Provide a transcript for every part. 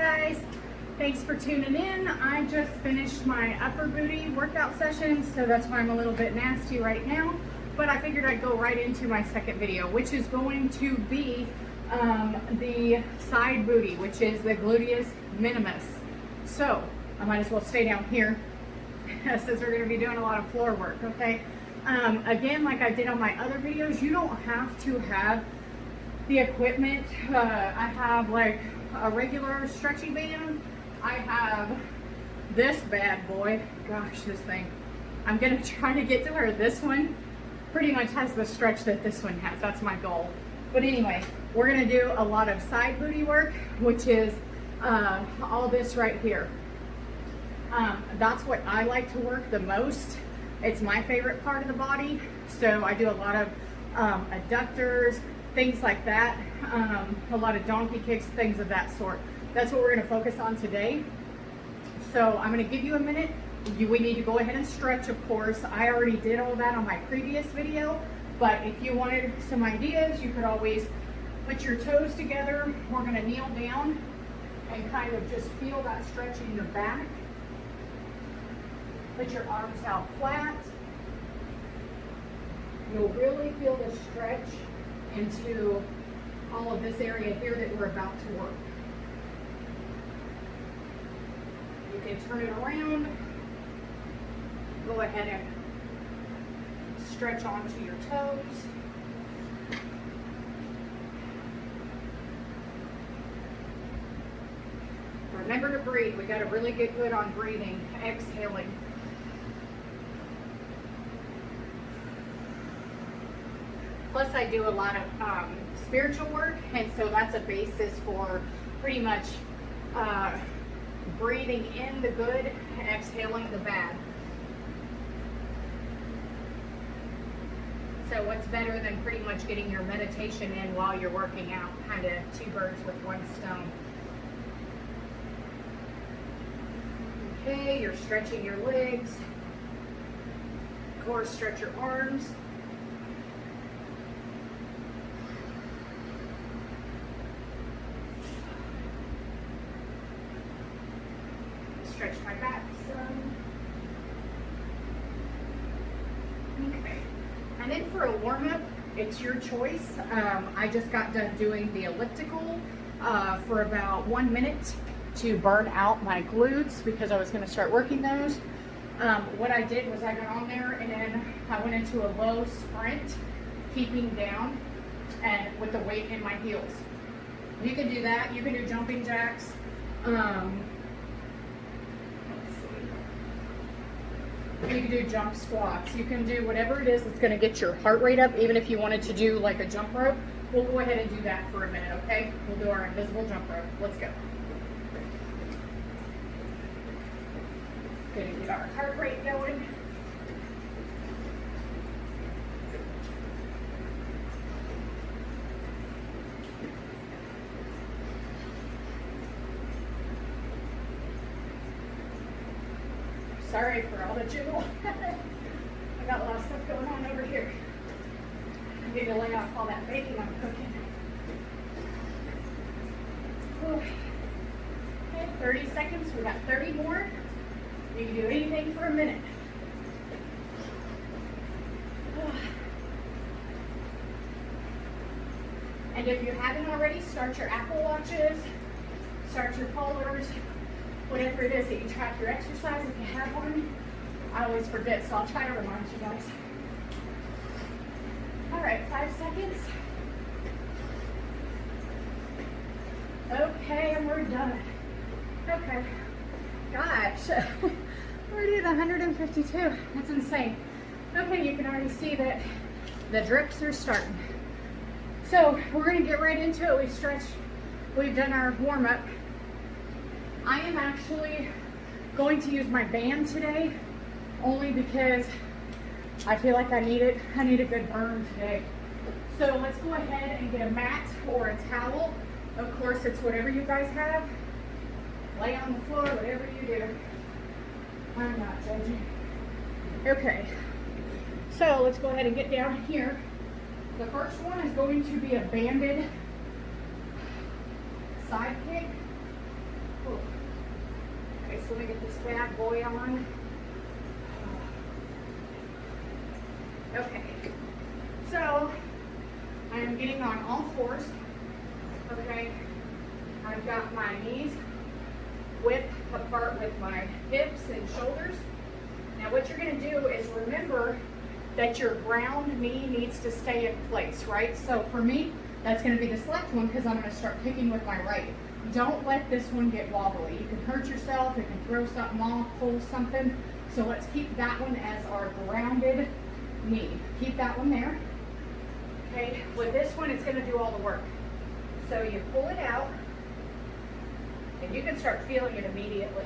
guys, thanks for tuning in. I just finished my upper booty workout session, so that's why I'm a little bit nasty right now, but I figured I'd go right into my second video, which is going to be the side booty, which is the gluteus minimus. So I might as well stay down here since we're going to be doing a lot of floor work. Okay, again, like I did on my other videos, you don't have to have the equipment. I have like a regular stretchy band. I have this bad boy. Gosh, this thing, I'm gonna try to get to where this one pretty much has the stretch that this one has. That's my goal. But anyway, we're gonna do a lot of side booty work, which is all this right here. That's what I like to work the most. It's my favorite part of the body, so I do a lot of adductors, things like that, a lot of donkey kicks, things of that sort. That's what we're going to focus on today. So I'm going to give you a minute. We need to go ahead and stretch, of course. I already did all that on my previous video, but if you wanted some ideas, you could always put your toes together. We're going to kneel down and kind of just feel that stretch in your back. Put your arms out flat. You'll really feel the stretch into all of this area here that we're about to work. You can turn it around. Go ahead and stretch onto your toes. Remember to breathe. We got to really get good on breathing, exhaling. Plus, I do a lot of spiritual work, and so that's a basis for pretty much breathing in the good and exhaling the bad. So what's better than pretty much getting your meditation in while you're working out? Kind of two birds with one stone. Okay, you're stretching your legs. Of course, stretch your arms. Stretch my back some. Okay. And then for a warm-up, it's your choice. I just got done doing the elliptical for about 1 minute to burn out my glutes because I was going to start working those. What I did was I got on there and then I went into a low sprint, keeping down and with the weight in my heels. You can do that. You can do jumping jacks. You can do jump squats. You can do whatever it is that's going to get your heart rate up. Even if you wanted to do like a jump rope, we'll go ahead and do that for a minute, okay? We'll do our invisible jump rope. Let's go. Gonna get our heart rate going. Sorry for all the jiggle. I got a lot of stuff going on over here. I need to lay off all that bacon I'm cooking. Whew. Okay, 30 seconds. We got 30 more. You can do anything for a minute. And if you haven't already, start your Apple Watches, start your pollers, whatever it is that you track your exercise if you have one. I always forget, so I'll try to remind you guys. All right, 5 seconds. Okay, and we're done. Okay. Gosh, we're already at 152. That's insane. Okay, you can already see that the drips are starting. So we're gonna get right into it. We've stretched, we've done our warm up. I am actually going to use my band today only because I feel like I need it. I need a good burn today. So let's go ahead and get a mat or a towel. Of course, it's whatever you guys have. Lay on the floor, whatever you do. I'm not judging. Okay, so let's go ahead and get down here. The first one is going to be a banded side kick. Okay, so let me get this bad boy on. Okay, so I am getting on all fours. Okay, I've got my knees width apart with my hips and shoulders. Now what you're going to do is remember that your ground knee needs to stay in place, right? So for me, that's going to be this left one because I'm going to start kicking with my right. Don't let this one get wobbly. You can hurt yourself, you can throw something off, pull something. So let's keep that one as our grounded knee. Keep that one there. Okay, with this one, it's going to do all the work. So you pull it out, and you can start feeling it immediately.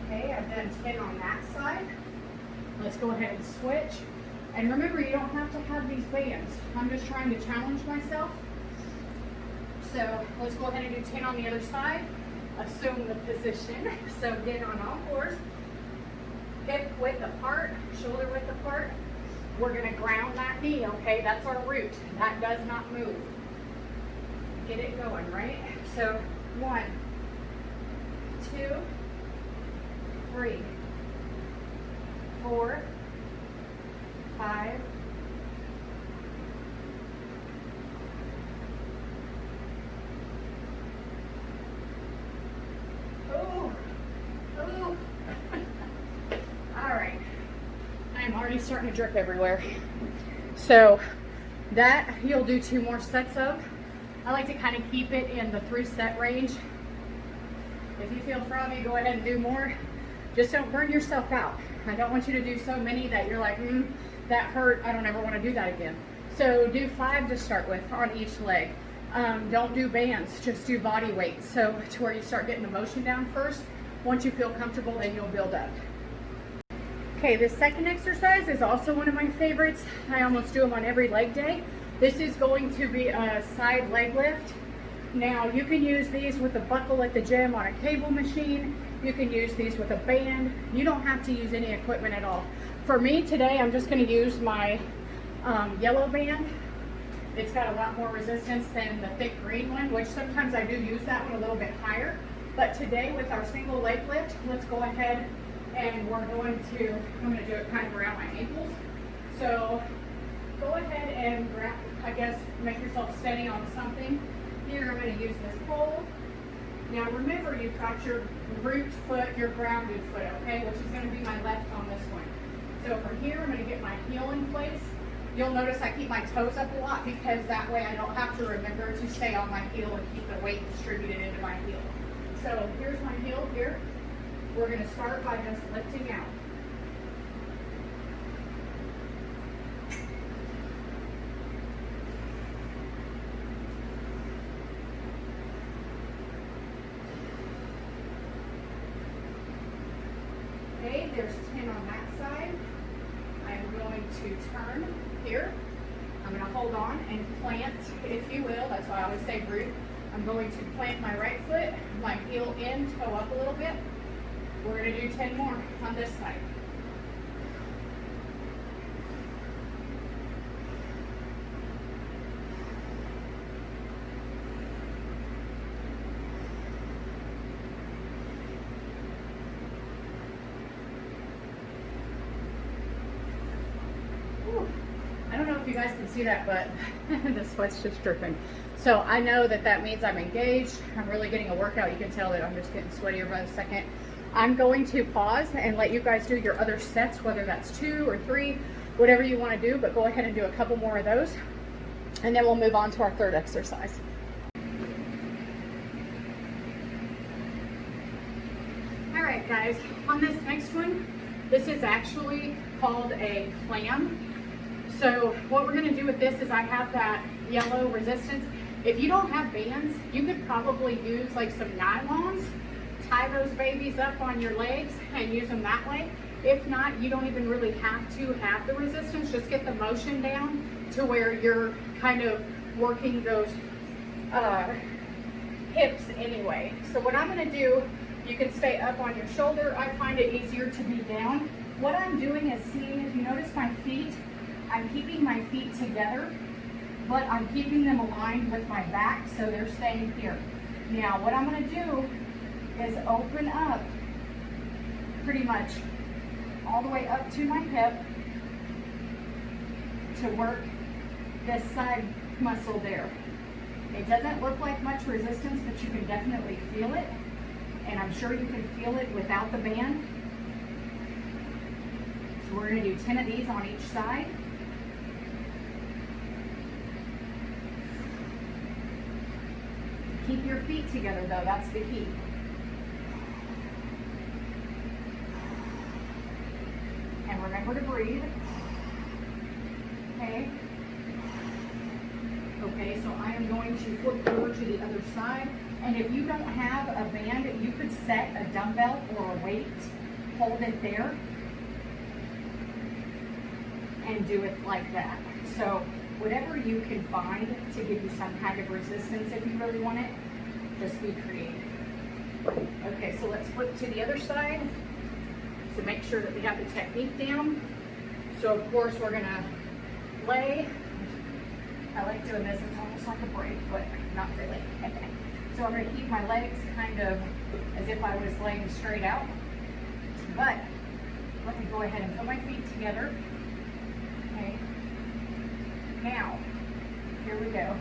Okay, I've done 10 on that side. Let's go ahead and switch. And remember, you don't have to have these bands. I'm just trying to challenge myself. So let's go ahead and do 10 on the other side. Assume the position. So get on all fours. Hip width apart, shoulder width apart. We're going to ground that knee, okay? That's our root. That does not move. Get it going, right? So 1, 2, 3, 4, 5, 6. All right. I'm already starting to drip everywhere. So that you'll do 2 more sets of. I like to kind of keep it in the 3-set range. If you feel froggy, go ahead and do more. Just don't burn yourself out. I don't want you to do so many that you're like, that hurt, I don't ever want to do that again. So do 5 to start with on each leg. Don't do bands, just do body weight. So to where you start getting the motion down first. Once you feel comfortable, then you'll build up. Okay, this second exercise is also one of my favorites. I almost do them on every leg day. This is going to be a side leg lift. Now you can use these with a buckle at the gym on a cable machine. You can use these with a band. You don't have to use any equipment at all. For me today, I'm just going to use my yellow band. It's got a lot more resistance than the thick green one, which sometimes I do use that one a little bit higher. But today with our single leg lift, let's go ahead and I'm going to do it kind of around my ankles. So go ahead and grab, I guess, make yourself steady on something. Here I'm going to use this pole. Now remember, you've got your root foot, your grounded foot, okay, which is going to be my left on this one. So from here, I'm going to get my heel in place. You'll notice I keep my toes up a lot because that way I don't have to remember to stay on my heel and keep the weight distributed into my heel. So here's my heel here. We're going to start by just lifting out. Okay, there's 10 on that side. I'm going to turn here. I'm going to hold on and plant, if you will. That's why I always say root. I'm going to plant my right foot, my heel in, toe up a little bit. We're going to do 10 more on this side. I don't know if you guys can see that, but the sweat's just dripping. So I know that that means I'm engaged. I'm really getting a workout. You can tell that I'm just getting sweatier by the second. I'm going to pause and let you guys do your other sets, whether that's 2 or 3, whatever you want to do, but go ahead and do a couple more of those. And then we'll move on to our third exercise. All right, guys, on this next one, this is actually called a clam. So what we're going to do with this is I have that yellow resistance. If you don't have bands, you could probably use like some nylons, tie those babies up on your legs and use them that way. If not, you don't even really have to have the resistance. Just get the motion down to where you're kind of working those hips anyway. So what I'm going to do, you can stay up on your shoulder. I find it easier to be down. what I'm doing is, see, if you notice my feet, I'm keeping my feet together, but I'm keeping them aligned with my back, so they're staying here. Now, what I'm going to do is open up pretty much all the way up to my hip to work this side muscle there. It doesn't look like much resistance, but you can definitely feel it, and I'm sure you can feel it without the band. So we're going to do 10 of these on each side. Keep your feet together though, that's the key. And remember to breathe. Okay. Okay, so I am going to flip over to the other side. And if you don't have a band, you could set a dumbbell or a weight, hold it there, and do it like that. So whatever you can find to give you some kind of resistance if you really want it, just be creative. Okay, so let's flip to the other side to make sure that we have the technique down. So of course we're gonna lay. I like doing this, it's almost like a break, but not really. So I'm gonna keep my legs kind of as if I was laying straight out. But let me go ahead and put my feet together. Okay. Now, here we go.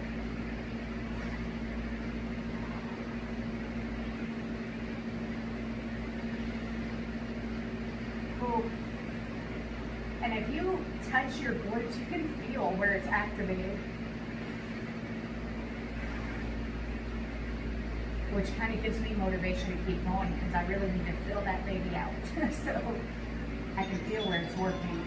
Ooh. And if you touch your glutes, you can feel where it's activated, which kind of gives me motivation to keep going because I really need to fill that baby out. So I can feel where it's working.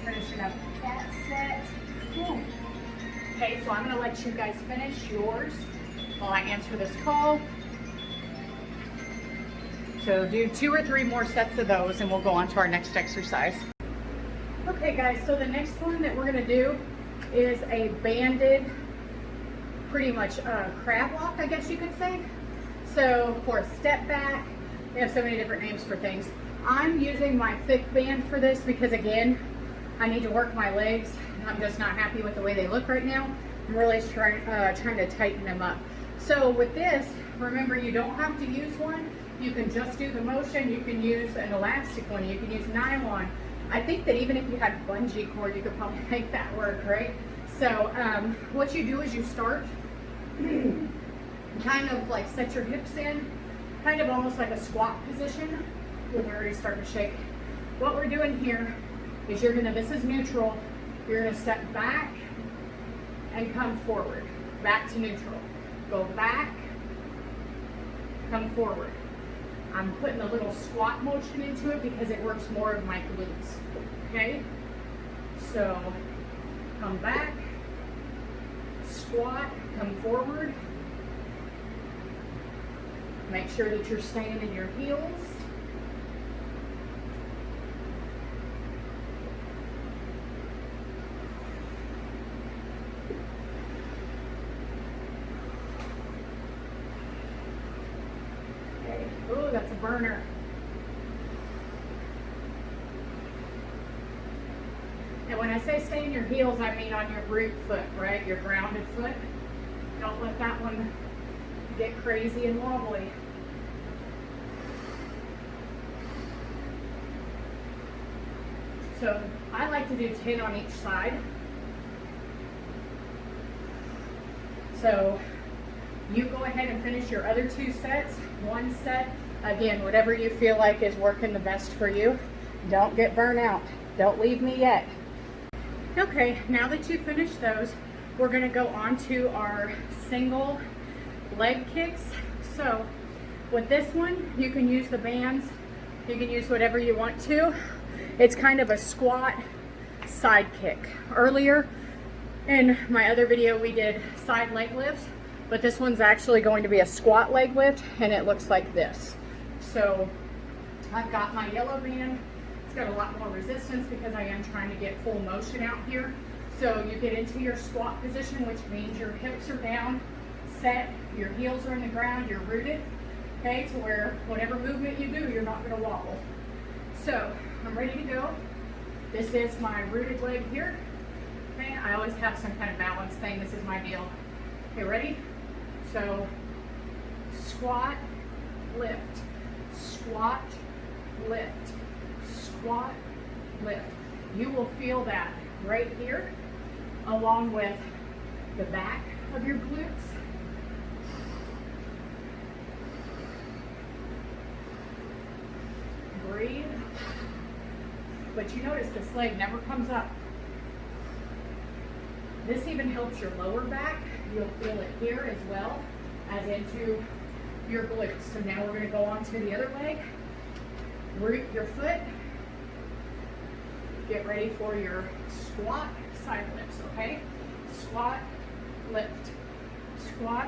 Finishing up that set. Cool. Okay, so I'm going to let you guys finish yours while I answer this call. So do 2 or 3 more sets of those and we'll go on to our next exercise. Okay guys, so the next one that we're going to do is a banded, pretty much crab walk, I guess you could say. So of course, step back. They have so many different names for things. I'm using my thick band for this because again, I need to work my legs. I'm just not happy with the way they look right now. I'm really trying to tighten them up. So with this, remember you don't have to use one. You can just do the motion. You can use an elastic one. You can use nylon. I think that even if you had bungee cord, you could probably make that work, right? So what you do is you start, kind of like set your hips in, kind of almost like a squat position. We're already starting to shake. What we're doing here is this is neutral, you're gonna step back and come forward, back to neutral. Go back, come forward. I'm putting a little squat motion into it because it works more of my glutes, okay? So, come back, squat, come forward. Make sure that you're staying in your heels. Ooh, that's a burner. And when I say stay in your heels, I mean on your root foot, right? Your grounded foot. Don't let that one get crazy and wobbly. So I like to do 10 on each side. So you go ahead and finish your other 2 sets. 1 set, again, whatever you feel like is working the best for you. Don't get burnt out. Don't leave me yet. Okay, now that you finish those, we're gonna go on to our single leg kicks. So with this one, you can use the bands. You can use whatever you want to. It's kind of a squat side kick. Earlier in my other video, we did side leg lifts. But this one's actually going to be a squat leg lift, and it looks like this. So I've got my yellow band. It's got a lot more resistance because I am trying to get full motion out here. So you get into your squat position, which means your hips are down, set, your heels are in the ground, you're rooted, okay, to where whatever movement you do, you're not gonna wobble. So I'm ready to go. This is my rooted leg here. Okay, I always have some kind of balance thing. This is my deal. Okay, ready? So squat, lift, squat, lift, squat, lift. You will feel that right here, along with the back of your glutes. Breathe. But you notice this leg never comes up. This even helps your lower back. You'll feel it here as well as into your glutes. So now we're going to go on to the other leg. Root your foot. Get ready for your squat side lifts, okay? Squat, lift, squat.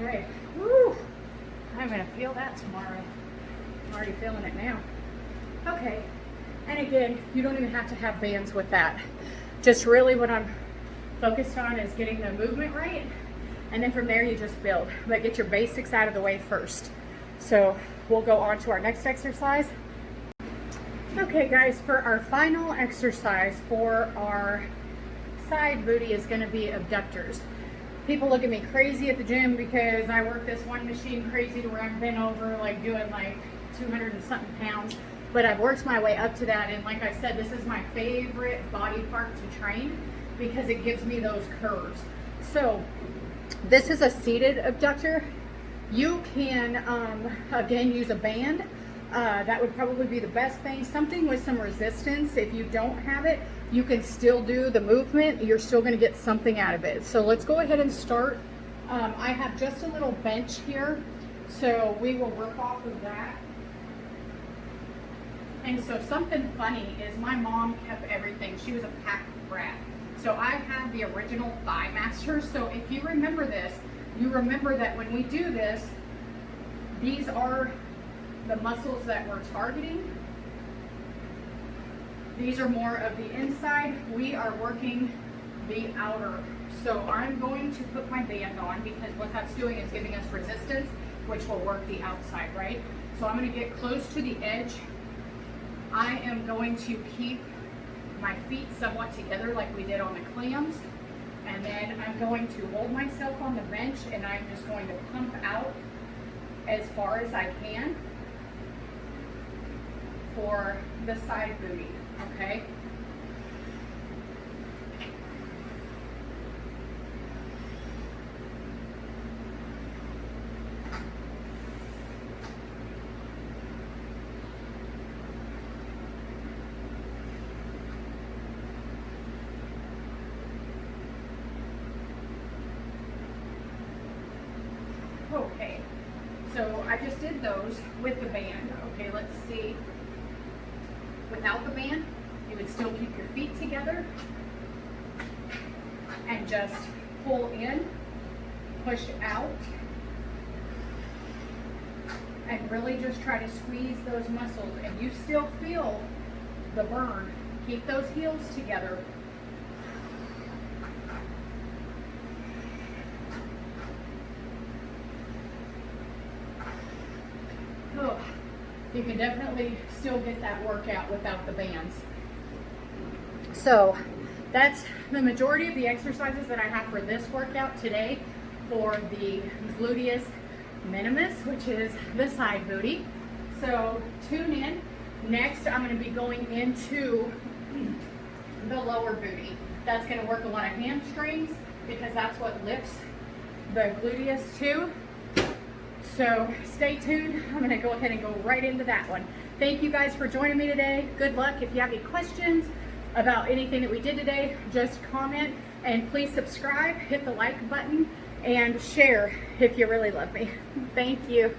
Okay, woo! I'm gonna feel that tomorrow. I'm already feeling it now. Okay, and again, you don't even have to have bands with that. Just really what I'm focused on is getting the movement right, and then from there you just build. But get your basics out of the way first. So we'll go on to our next exercise. Okay guys, for our final exercise for our side booty is gonna be abductors. People look at me crazy at the gym because I work this one machine crazy to where I'm bent over like doing like 200 and something pounds, but I've worked my way up to that, and like I said, this is my favorite body part to train because it gives me those curves. So this is a seated abductor. You can again use a band. That would probably be the best thing, something with some resistance. If you don't have it, you can still do the movement. You're still going to get something out of it. So let's go ahead and start. I have just a little bench here, so we will work off of that. And so something funny is my mom kept everything. She was a pack rat. So I have the original Thigh Master. So if you remember this, you remember that when we do this, these are the muscles that we're targeting. These are more of the inside. We are working the outer. So I'm going to put my band on because what that's doing is giving us resistance, which will work the outside, right? So I'm going to get close to the edge. I am going to keep my feet somewhat together like we did on the clams. And then I'm going to hold myself on the bench and I'm just going to pump out as far as I can for the side booty, okay? Okay, so I just did those with the band. Okay, let's see. Without the band, you would still keep your feet together and just pull in, push out, and really just try to squeeze those muscles. And you still feel the burn. Keep those heels together. Oh, you can definitely still get that workout without the bands. So that's the majority of the exercises that I have for this workout today for the gluteus minimus, which is the side booty. So tune in. Next, I'm going to be going into the lower booty. That's going to work a lot of hamstrings because that's what lifts the gluteus too. So stay tuned. I'm going to go ahead and go right into that one. Thank you guys for joining me today. Good luck. If you have any questions about anything that we did today, just comment, and please subscribe, hit the like button, and share if you really love me. Thank you.